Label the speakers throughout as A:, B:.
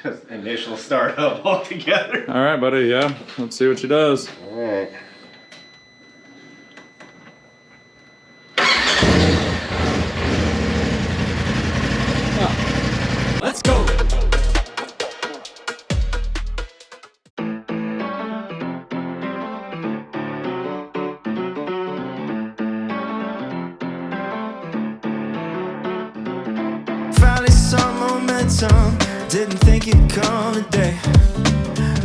A: just initial startup altogether.
B: All right, buddy. Yeah, let's see what she does.
A: All right.
C: Let's go. Finally some momentum, didn't think it'd come today.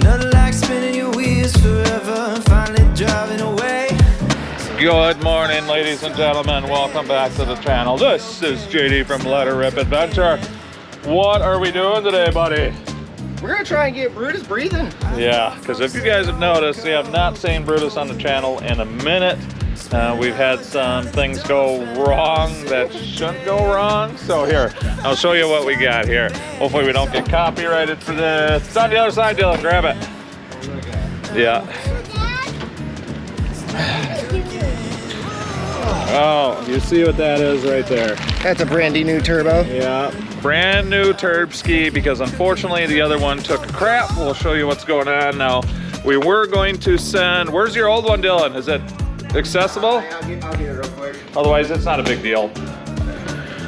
C: Nothing like spinning your wheels forever, finally driving away.
B: Good morning, ladies and gentlemen. Welcome back to the channel. This is JD from leterrip Adventure. What are we doing today, buddy?
A: We're gonna try and get Brutus breathing.
B: Yeah, because if you guys have noticed, we have not seen Brutus on the channel in a minute. We've had some things go wrong that shouldn't go wrong. So here, I'll show you what we got here. Hopefully we don't get copyrighted for this. It's on the other side, Dylan, grab it. Yeah. Oh, you see what that is right there?
A: That's a brandy new turbo.
B: Yeah, brand new turb ski, because unfortunately the other one took a crap. We'll show you what's going on now. We were going to send, where's your old one, Dylan? Is it accessible?
A: I'll get it real quick.
B: Otherwise it's not a big deal.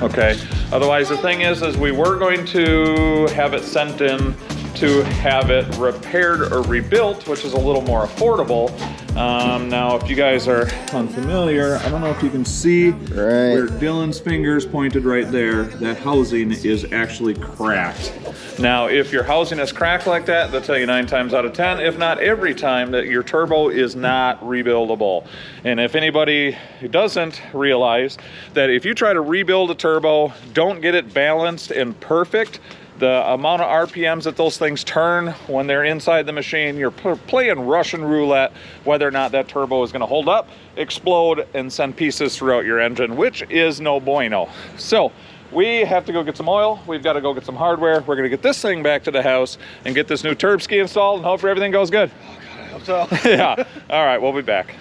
B: Okay, otherwise the thing is we were going to have it sent in to have it repaired or rebuilt, which is a little more affordable. Now, if you guys are unfamiliar, I don't know if you can see where Dylan's finger's pointed right there. That housing is actually cracked. Now, if your housing is cracked like that, they'll tell you 9 times out of 10, if not every time, that your turbo is not rebuildable. And if anybody doesn't realize that if you try to rebuild a turbo, don't get it balanced and perfect, the amount of RPMs that those things turn when they're inside the machine, you're playing Russian roulette whether or not that turbo is going to hold up, explode, and send pieces throughout your engine, which is no bueno. So we have to go get some oil. We've got to go get some hardware. We're going to get this thing back to the house and get this new turb ski installed, and hopefully everything goes good.
A: Oh God, I hope so.
B: Yeah. All right, we'll be back.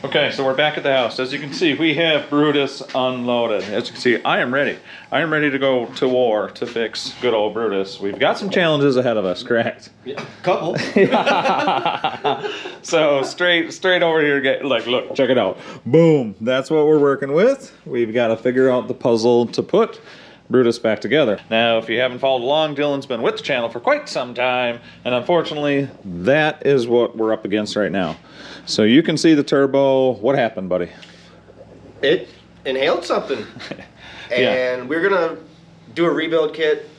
B: Okay, so we're back at the house. As you can see, we have Brutus unloaded. As you can see, I am ready. I am ready to go to war to fix good old Brutus. We've got some challenges ahead of us, correct?
A: Yeah, couple.
B: So straight over here, look, check it out. Boom, that's what we're working with. We've got to figure out the puzzle to put Brutus back together. Now, if you haven't followed along, Dylan's been with the channel for quite some time, and unfortunately, that is what we're up against right now. So you can see the turbo. What happened, buddy?
A: It inhaled something.
B: Yeah.
A: And we're gonna do a rebuild kit.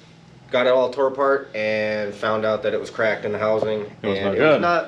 A: Got it all tore apart and found out that it was cracked in the housing.
B: It was
A: and
B: not
A: it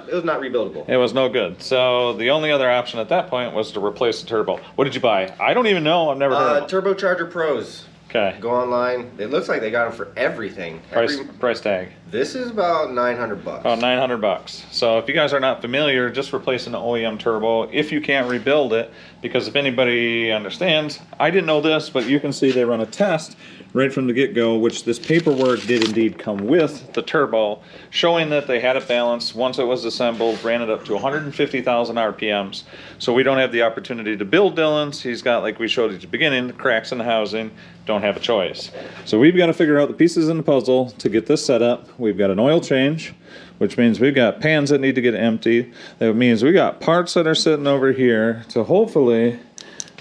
B: good.
A: was not rebuildable.
B: It was no good. So the only other option at that point was to replace the turbo. What did you buy? I don't even know. I've never heard of them.
A: Turbocharger Pros.
B: Okay.
A: Go online. It looks like they got them for everything.
B: Price tag.
A: This is about 900 bucks.
B: Oh, 900 bucks. So if you guys are not familiar, just replace an OEM turbo if you can't rebuild it, because if anybody understands, I didn't know this, but you can see they run a test right from the get-go, which this paperwork did indeed come with the turbo, showing that they had it balanced once it was assembled, ran it up to 150,000 RPMs. So we don't have the opportunity to build Dylan's. He's got, like we showed at the beginning, cracks in the housing. Don't have a choice. So we've got to figure out the pieces in the puzzle to get this set up. We've got an oil change, which means we've got pans that need to get emptied. That means we got parts that are sitting over here to hopefully,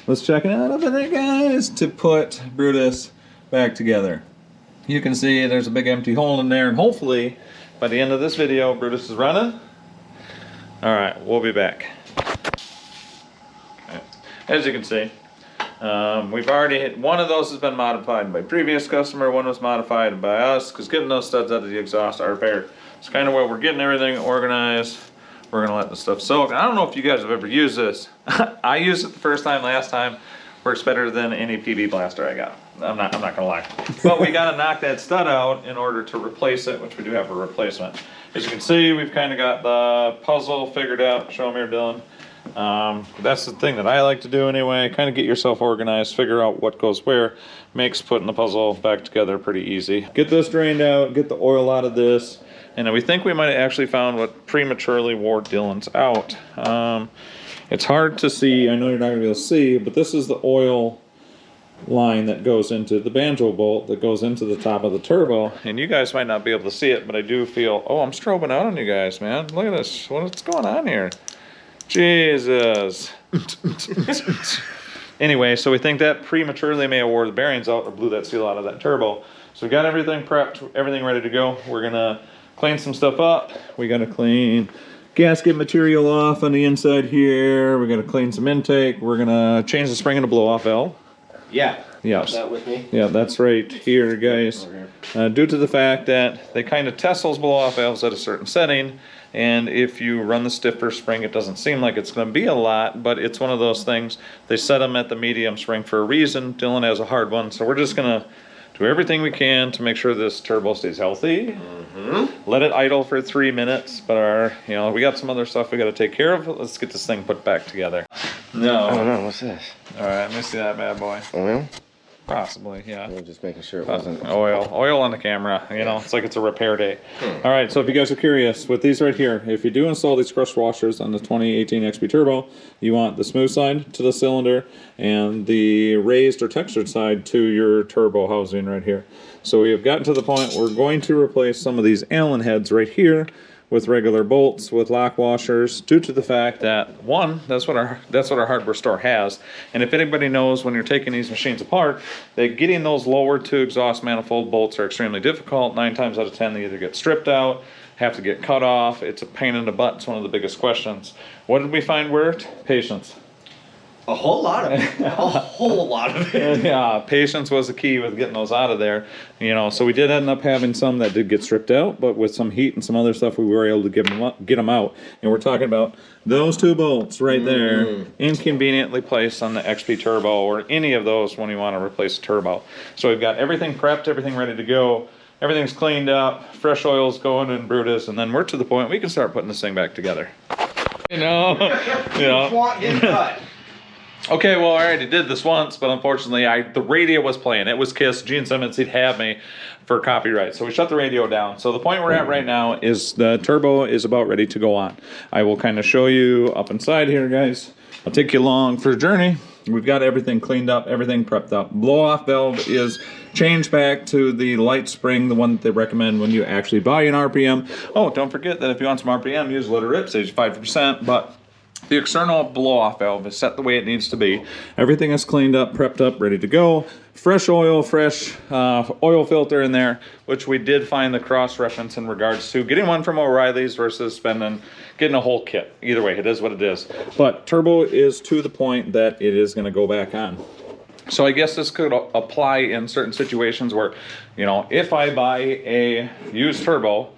B: let's check it out over there, guys, to put Brutus back together. You can see there's a big empty hole in there, and hopefully by the end of this video, Brutus is running. All right, we'll be back. Okay. As you can see, we've already hit, one of those has been modified by previous customer, one was modified by us, because getting those studs out of the exhaust are repaired. It's kind of where we're getting everything organized. We're gonna let the stuff soak. I don't know if you guys have ever used this. I used it the first time, last time. Works better than any PB blaster I got. I'm not gonna lie. But we gotta knock that stud out in order to replace it, which we do have a replacement. As you can see, we've kind of got the puzzle figured out. Show them here, Dylan. That's the thing that I like to do anyway. Kind of get yourself organized, figure out what goes where. Makes putting the puzzle back together pretty easy. Get this drained out, get the oil out of this. And we think we might have actually found what prematurely wore Dylan's out. It's hard to see, I know you're not gonna be able to see, but this is the oil line that goes into the banjo bolt that goes into the top of the turbo. And you guys might not be able to see it, but I do feel, oh, I'm strobing out on you guys, man. Look at this. What's going on here? Jesus. Anyway, so we think that prematurely may have wore the bearings out or blew that seal out of that turbo. So we got everything prepped, everything ready to go. We're gonna clean some stuff up. We gotta clean gasket material off on the inside here. We're gonna clean some intake. We're gonna change the spring in the blow-off valve.
A: Yeah.
B: Yes.
A: That with me.
B: Yeah, that's right here, guys. Due to the fact that they kind of test those blow-off valves at a certain setting, and if you run the stiffer spring, it doesn't seem like it's going to be a lot, but it's one of those things. They set them at the medium spring for a reason. Dylan has a hard one, so we're just going to do everything we can to make sure this turbo stays healthy. Let it idle for 3 minutes, but we got some other stuff we got to take care of. Let's get this thing put back together. No.
A: Oh no, what's this?
B: All right, let me see that bad boy.
A: Oil?
B: Possibly, yeah.
A: I'm just making sure it wasn't.
B: Oil on the camera, it's like it's a repair day. All right, so if you guys are curious, with these right here, if you do install these crushed washers on the 2018 XP Turbo, you want the smooth side to the cylinder and the raised or textured side to your turbo housing right here. So we have gotten to the point we're going to replace some of these Allen heads right here with regular bolts, with lock washers, due to the fact that, one, that's what our hardware store has. And if anybody knows, when you're taking these machines apart, that getting those lower to exhaust manifold bolts are extremely difficult. 9 times out of 10 they either get stripped out, have to get cut off. It's a pain in the butt. It's one of the biggest questions. What did we find worked? Patience.
A: A whole lot of it. A whole lot of it.
B: Yeah, patience was the key with getting those out of there. So we did end up having some that did get stripped out, but with some heat and some other stuff, we were able to get them out. And we're talking about those 2 bolts right there, inconveniently placed on the XP Turbo or any of those when you want to replace a turbo. So we've got everything prepped, everything ready to go. Everything's cleaned up, fresh oil's going in Brutis, and then we're to the point we can start putting this thing back together.
A: Getting cut.
B: Okay, well, I already did this once, but unfortunately, the radio was playing. It was Kiss. Gene Simmons, he'd have me for copyright. So we shut the radio down. So the point we're at right now is the turbo is about ready to go on. I will kind of show you up inside here, guys. I'll take you along for a journey. We've got everything cleaned up, everything prepped up. Blow-off valve is changed back to the light spring, the one that they recommend when you actually buy an RPM. Oh, don't forget that if you want some RPM, use leterrip, saves you 5%, but the external blow-off valve is set the way it needs to be. Everything is cleaned up, prepped up, ready to go. Fresh oil, fresh oil filter in there, which we did find the cross-reference in regards to getting one from O'Reilly's versus getting a whole kit. Either way, it is what it is. But turbo is to the point that it is going to go back on. So I guess this could apply in certain situations where, if I buy a used turbo,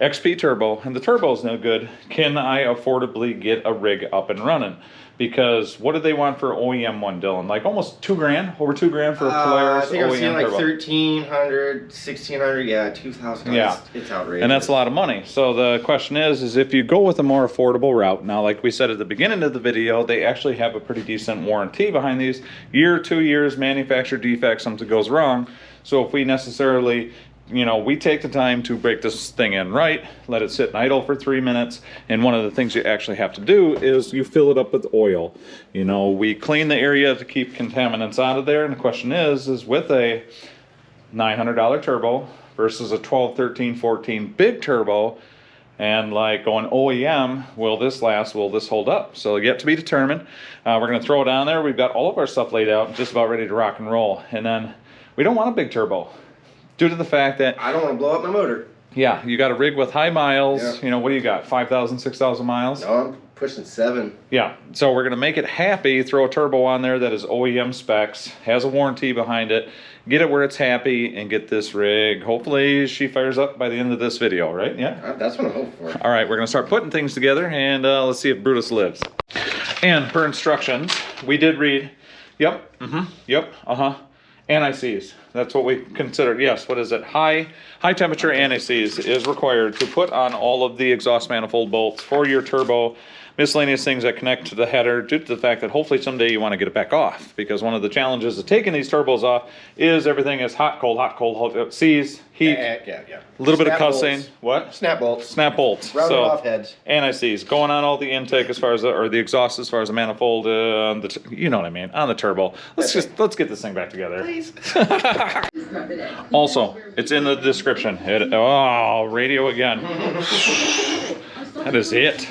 B: XP Turbo, and the turbo is no good, can I affordably get a rig up and running? Because what did they want for OEM one, Dylan? Like almost $2,000, over $2,000 for a Polaris
A: I think
B: OEM
A: I've seen like
B: turbo.
A: 1,300, 1,600, yeah, 2,000.
B: Yeah,
A: it's outrageous.
B: And that's a lot of money. So the question is if you go with a more affordable route, now like we said at the beginning of the video, they actually have a pretty decent warranty behind these. 2 years, manufacturer defect, something goes wrong. So if we necessarily, we take the time to break this thing in right, let it sit and idle for 3 minutes, and one of the things you actually have to do is you fill it up with oil. We clean the area to keep contaminants out of there, and the question is with a $900 turbo versus a 12, 13, 14 big turbo, and like going OEM, will this last, will this hold up? So yet to be determined. We're going to throw it down there. We've got all of our stuff laid out, just about ready to rock and roll, and then we don't want a big turbo. Due to the fact that
A: I don't want to blow up my motor.
B: Yeah, you got a rig with high miles.
A: Yeah.
B: What do you got? 5,000, 6,000 miles?
A: No, I'm pushing 7.
B: Yeah, so we're gonna make it happy, throw a turbo on there that is OEM specs, has a warranty behind it, get it where it's happy, and get this rig. Hopefully she fires up by the end of this video, right? Yeah?
A: That's what I'm hoping for.
B: All right, we're gonna start putting things together, and let's see if Brutus lives. And per instructions, we did read, yep, yep, NICs. That's what we consider. Yes, what is it? High temperature anti-seize is required to put on all of the exhaust manifold bolts for your turbo. Miscellaneous things that connect to the header, due to the fact that hopefully someday you want to get it back off, because one of the challenges of taking these turbos off is everything is hot, cold, seize, heat,
A: Yeah.
B: a little bit of
A: Snap
B: cussing.
A: bolts.
B: What?
A: Snap bolts.
B: Snap bolts.
A: Rounded off heads.
B: Anti-seize going on all the intake as far as or the exhaust as far as the manifold, you know what I mean, on the turbo. Let's get this thing back together. Please. Also, it's in the description. Radio again. That is it.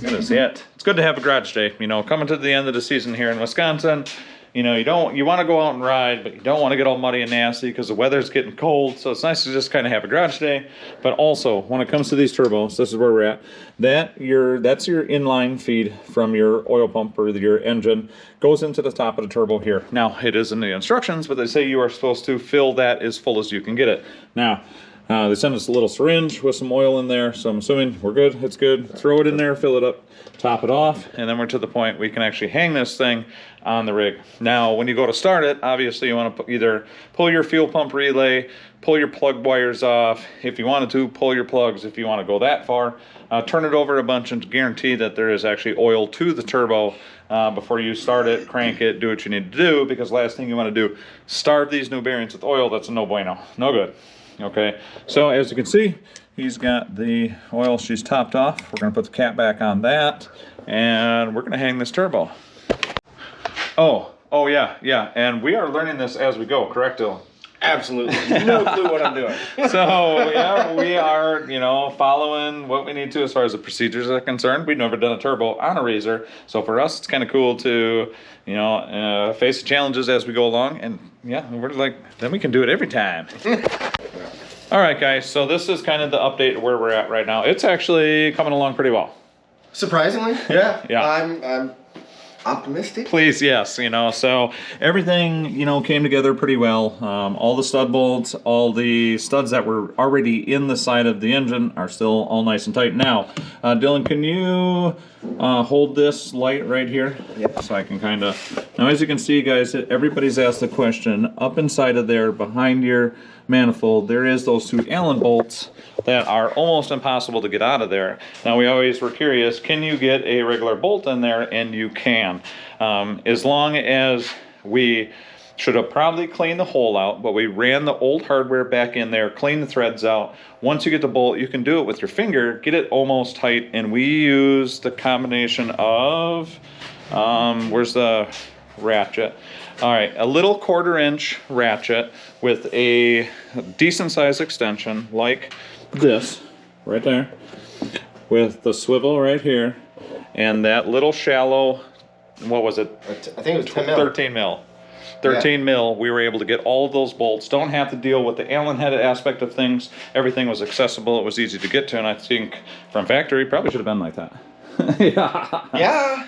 B: That is it. It's good to have a garage day. You know, coming to the end of the season here in Wisconsin, you know, you want to go out and ride, but you don't want to get all muddy and nasty because the weather's getting cold. So it's nice to just kind of have a garage day. But also, when it comes to these turbos, this is where we're at. That's your inline feed from your oil pump or your engine goes into the top of the turbo here. Now, it is in the instructions, but they say you are supposed to fill that as full as you can get it. Now, they send us a little syringe with some oil in there, so I'm assuming we're good, it's good. Throw it in there, fill it up, top it off, and then we're to the point we can actually hang this thing on the rig. Now, when you go to start it, obviously you want to either pull your fuel pump relay, pull your plug wires off. If you wanted to, pull your plugs if you want to go that far. Turn it over a bunch and guarantee that there is actually oil to the turbo before you start it, crank it, do what you need to do, because last thing you want to do, starve these new bearings with oil. That's a no bueno, no good. Okay, so as you can see, he's got the oil she's topped off. We're going to put the cap back on that, and we're going to hang this turbo. Oh yeah, and we are learning this as we go, correct, Dylan?
A: Absolutely. No clue what I'm doing.
B: So yeah, we are, you know, following what we need to as far as the procedures are concerned. We've never done a turbo on a razor, so for us it's kind of cool to, you know, face the challenges as we go along, and yeah, we're like, then we can do it every time. All right, guys, so this is kind of the update where we're at right now. It's actually coming along pretty well.
A: Surprisingly, yeah.
B: Yeah.
A: I'm optimistic.
B: Please, yes, you know, so everything, you know, came together pretty well. All the stud bolts, all the studs that were already in the side of the engine are still all nice and tight. Now, Dylan, can you hold this light right here?
A: Yep.
B: So I can kind of, now as you can see, guys, everybody's asked the question, up inside of there, behind your manifold, there is those two Allen bolts that are almost impossible to get out of there. Now, we always were curious, can you get a regular bolt in there? And you can. As long as we should have probably cleaned the hole out, but we ran the old hardware back in there, cleaned the threads out. Once you get the bolt, you can do it with your finger, get it almost tight, and we use the combination of, where's the ratchet? All right, a little 1/4 inch ratchet with a decent size extension like this, right there, with the swivel right here, and that little shallow, what was it?
A: I think it was 10 mil.
B: 13 mil. 13 mil, we were able to get all of those bolts. Don't have to deal with the Allen head aspect of things. Everything was accessible, it was easy to get to, and I think from factory, probably should have been like that.
A: Yeah,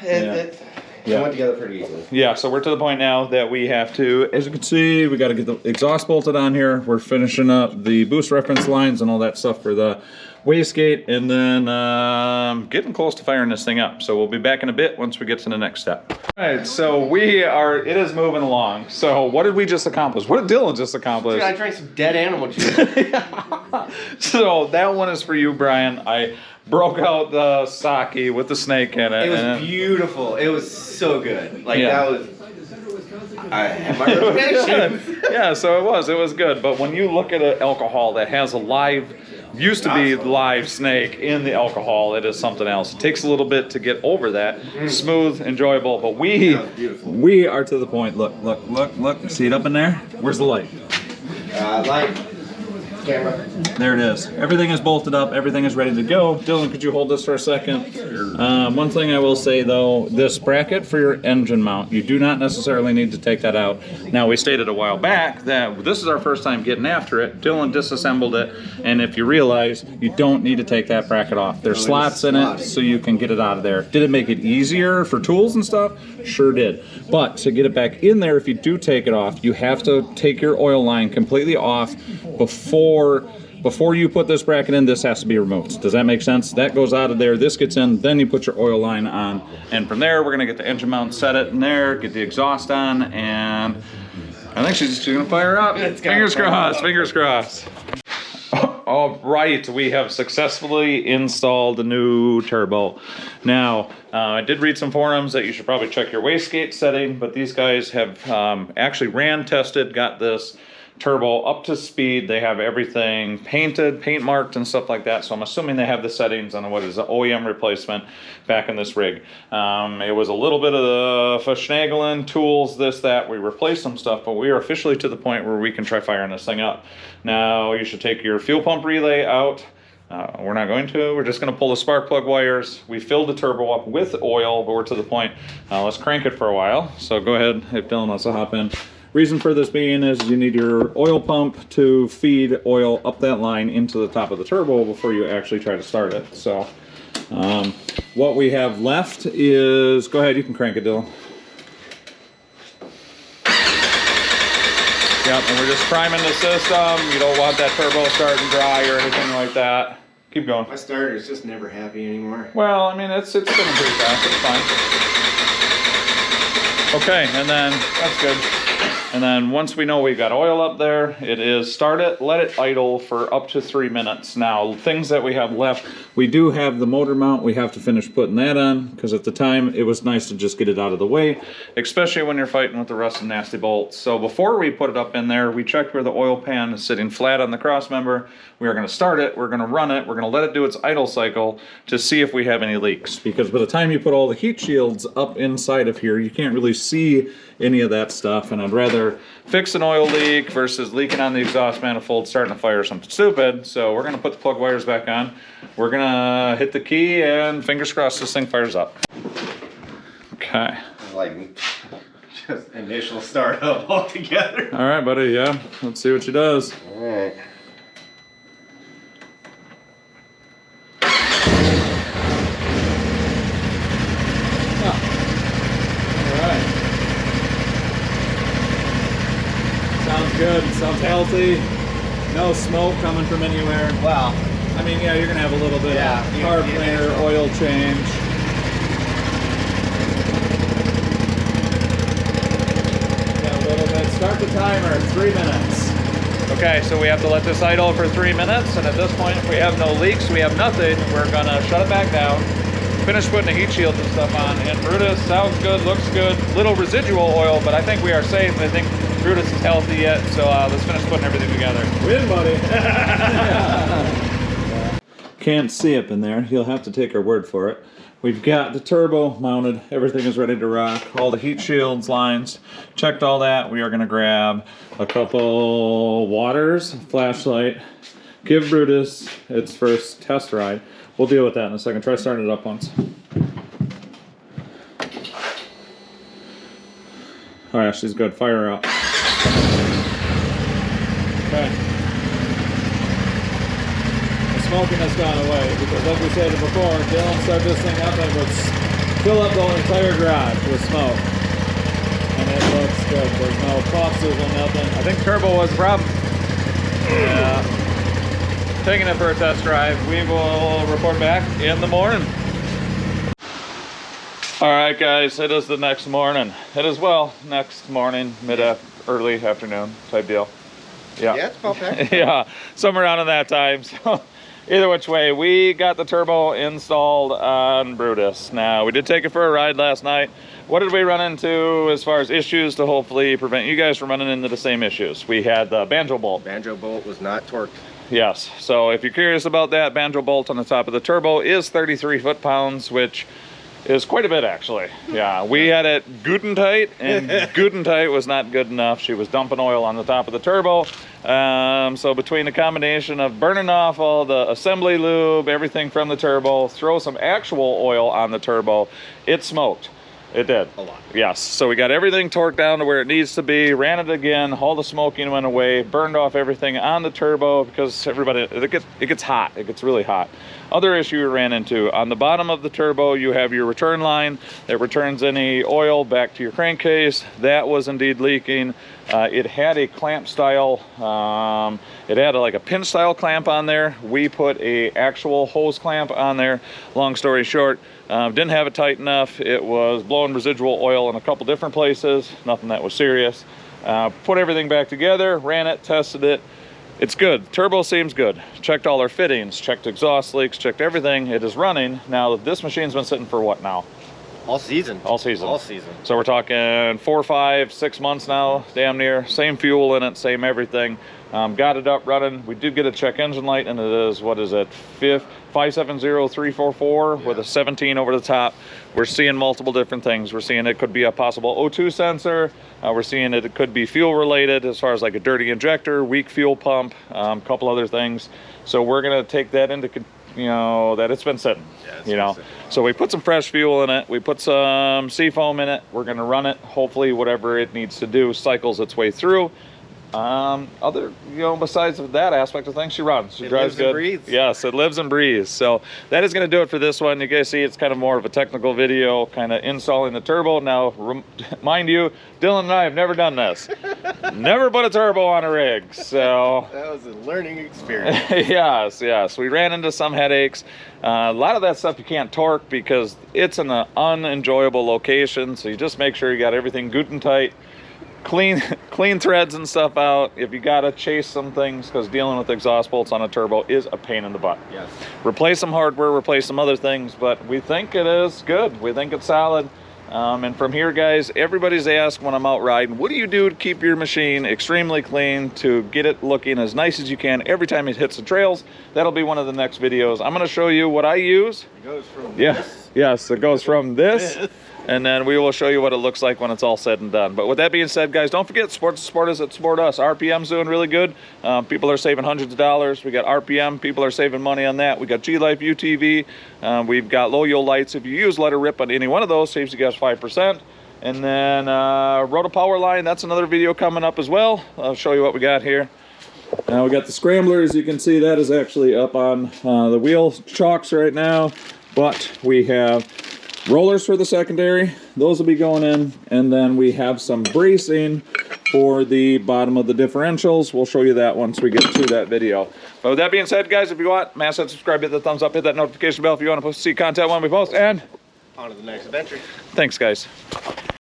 A: it went together pretty easily.
B: Yeah, so we're to the point now that we have to, as you can see, we got to get the exhaust bolted on here. We're finishing up the boost reference lines and all that stuff for the wastegate, and then getting close to firing this thing up. So we'll be back in a bit once we get to the next step. All right, so it is moving along. So what did we just accomplish? What did Dylan just accomplish?
A: Dude, I drank some dead animal juice.
B: So that one is for you, Brian. I broke out the sake with the snake in it.
A: It was beautiful. It was so good. Like,
B: Yeah.
A: that was... I had my reservations.
B: Yeah, so it was good. But when you look at an alcohol that has a live, used to be live snake in the alcohol, it is something else. It takes a little bit to get over that. Smooth, enjoyable, but we are to the point. Look. See it up in there? Where's the light?
A: Light. Camera.
B: There it is. Everything is bolted up. Everything is ready to go. Dylan, could you hold this for a second? One thing I will say though, this bracket for your engine mount, you do not necessarily need to take that out. Now, we stated a while back that this is our first time getting after it. Dylan disassembled it, and if you realize, you don't need to take that bracket off. There's slots in it, so you can get it out of there. Did it make it easier for tools and stuff? Sure did. But to get it back in there, if you do take it off, you have to take your oil line completely off before you put this bracket in. This has to be removed. Does that make sense? That goes out of there, this gets in, then you put your oil line on, and from there we're going to get the engine mount, set it in there, get the exhaust on, and I think she's just gonna fire up. Fingers crossed, fingers crossed. All right, we have successfully installed the new turbo. Now, I did read some forums that you should probably check your wastegate setting, but these guys have actually ran tested, got this turbo up to speed. They have everything painted, paint marked and stuff like that. So I'm assuming they have the settings on what is an OEM replacement back in this rig. It was a little bit of the finagling, tools, this, that. We replaced some stuff, but we are officially to the point where we can try firing this thing up. Now you should take your fuel pump relay out. We're not going to. We're just going to pull the spark plug wires. We filled the turbo up with oil, but we're to the point. Let's crank it for a while. So go ahead, if Dylan wants to hop in. Reason for this being is you need your oil pump to feed oil up that line into the top of the turbo before you actually try to start it. So what we have left is, go ahead, you can crank it, Dylan. Yep, and we're just priming the system. You don't want that turbo starting dry or anything like that. Keep going.
A: My starter is just never happy anymore.
B: Well, I mean, it's spinning pretty fast. It's fine. Okay, and then that's good. And then once we know we've got oil up there, it is start it, let it idle for up to 3 minutes. Now, things that we have left, we do have the motor mount. We have to finish putting that on because at the time it was nice to just get it out of the way, especially when you're fighting with the rusted nasty bolts. So before we put it up in there, we checked where the oil pan is sitting flat on the cross member. We are going to start it, we're going to run it, we're going to let it do its idle cycle to see if we have any leaks. Because by the time you put all the heat shields up inside of here, you can't really see any of that stuff, and I'd rather fix an oil leak versus leaking on the exhaust manifold, starting to fire something stupid. So we're gonna put the plug wires back on. We're gonna hit the key and fingers crossed this thing fires up. Okay.
A: Like just initial startup altogether.
B: All right, buddy, yeah. Let's see what she does.
A: All right.
B: Good, sounds healthy. No smoke coming from anywhere.
A: Wow.
B: I mean, yeah, you're gonna have a little bit of carb cleaner, oil change. Yeah, a little bit. Start the timer, 3 minutes. Okay, so we have to let this idle for 3 minutes, and at this point, if we have no leaks, we have nothing, we're gonna shut it back down, finish putting the heat shields and stuff on, and Brutus sounds good, looks good, little residual oil, but I think we are safe. I think Brutus is healthy yet, so let's finish putting everything together. Win, buddy. Can't see up in there. You'll have to take our word for it. We've got the turbo mounted. Everything is ready to rock. All the heat shields, lines, checked all that. We are going to grab a couple waters, flashlight, give Brutus its first test ride. We'll deal with that in a second. Try starting it up once. All right, she's good. Fire her up. Okay. The smoking has gone away because, like we said before, Dylan started this thing up and it would fill up the entire garage with smoke. And it looks good. There's no puffs or nothing. I think turbo was the problem. Yeah. Taking it for a test drive. We will report back in the morning. All right, guys, it is the next morning. It is, well, next morning, early afternoon type deal. Yeah.
A: Yeah, it's about that.
B: Yeah, somewhere around in that time. So either which way, we got the turbo installed on Brutus. Now, we did take it for a ride last night. What did we run into as far as issues to hopefully prevent you guys from running into the same issues? We had the banjo bolt.
A: Banjo bolt was not torqued.
B: Yes, so if you're curious about that, banjo bolt on the top of the turbo is 33 foot-pounds, which is quite a bit, actually. Yeah, we had it good and tight, and good and tight was not good enough. She was dumping oil on the top of the turbo. So between the combination of burning off all the assembly lube, everything from the turbo, throw some actual oil on the turbo, it smoked. It did.
A: A lot.
B: Yes. So we got everything torqued down to where it needs to be, ran it again, all the smoking went away, burned off everything on the turbo because it gets hot. It gets really hot. Other issue we ran into, on the bottom of the turbo, you have your return line that returns any oil back to your crankcase. That was indeed leaking. It had a clamp style, it had like a pin style clamp on there. We put a actual hose clamp on there. Long story short, didn't have it tight enough. It was blowing residual oil in a couple different places, nothing that was serious. Put everything back together, ran it, tested it. It's good. Turbo seems good. Checked all our fittings, checked exhaust leaks, checked everything. It is running. Now, this machine's been sitting for what now?
A: All season.
B: All season.
A: All season.
B: So we're talking 4, 5, 6 months now, damn near. Same fuel in it, same everything. Got it up running. We did get a check engine light, and it is, what is it, 570344 with a 17 over the top. We're seeing multiple different things. We're seeing it could be a possible O2 sensor. We're seeing it could be fuel related as far as like a dirty injector, weak fuel pump, a couple other things. So we're gonna take that into, you know, that it's been sitting, you know. So we put some fresh fuel in it. We put some seafoam in it. We're gonna run it. Hopefully whatever it needs to do cycles its way through. Other, you know, besides that aspect of things, she runs. She drives good.
A: It lives and breathes.
B: Yes, it lives and breathes. So that is going to do it for this one. You guys see it's kind of more of a technical video, kind of installing the turbo. Now, mind you, Dylan and I have never done this. Never put a turbo on a rig. So
A: that was a learning experience.
B: yes. We ran into some headaches. A lot of that stuff you can't torque because it's in an unenjoyable location. So you just make sure you got everything good and tight. Clean threads and stuff out. If you gotta chase some things, because dealing with exhaust bolts on a turbo is a pain in the butt.
A: Yes.
B: Replace some hardware, replace some other things, but we think it is good. We think it's solid. And from here, guys, everybody's asked when I'm out riding, what do you do to keep your machine extremely clean, to get it looking as nice as you can every time it hits the trails? That'll be one of the next videos. I'm gonna show you what I use.
A: It goes from
B: Yes, it goes from this. And then we will show you what it looks like when it's all said and done. But with that being said, guys, don't forget, support the supporters that support us. RPM's doing really good. People are saving hundreds of dollars. We got RPM. People are saving money on that. We got GLife UTV. We've got LOYO Lights. If you use leterrip on any one of those, saves you guys 5%. And then Routa Powerline, that's another video coming up as well. I'll show you what we got here. Now we got the Scrambler. As you can see, that is actually up on the wheel chocks right now. But we have rollers for the secondary, those will be going in, and then we have some bracing for the bottom of the differentials. We'll show you that once we get to that video. But with that being said, guys, if you want, smash that subscribe, hit that thumbs up, hit that notification bell if you want to see content when we post, and
A: on to the next adventure.
B: Thanks, guys.